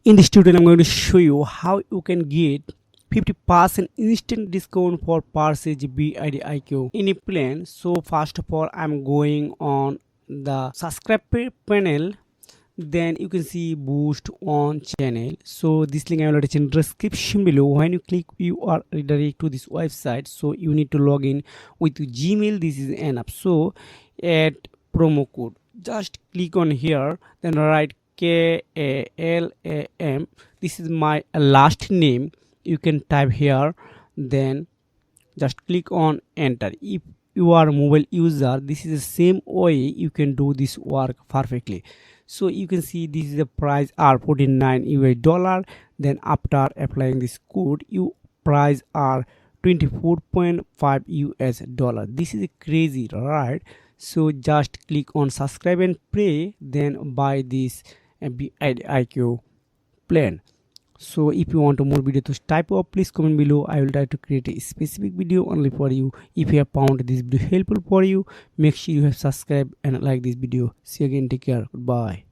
In this tutorial, I'm going to show you how you can get 50% instant discount for purchase VidIQ in a plan. So first of all, I'm going on the subscribe panel. Then you can see boost on channel. So this link I will attach in description below. When you click, you are redirected to this website. So you need to log in with Gmail. This is enough. So add promo code. Just click on here. Then write KALAM. This is my last name. You can type here. Then just click on enter. If you are a mobile user, this is the same way you can do this work perfectly. So you can see this is the price are 49 US dollar. Then after applying this code, you price are 24.5 US dollar. This is crazy, right? So just click on subscribe and pay, then buy this VidIQ plan. So if you want more video to type up, please comment below. I will try to create a specific video only for you. If you have found this video helpful for you, make sure you have subscribed and like this video. See you again. Take care. Goodbye.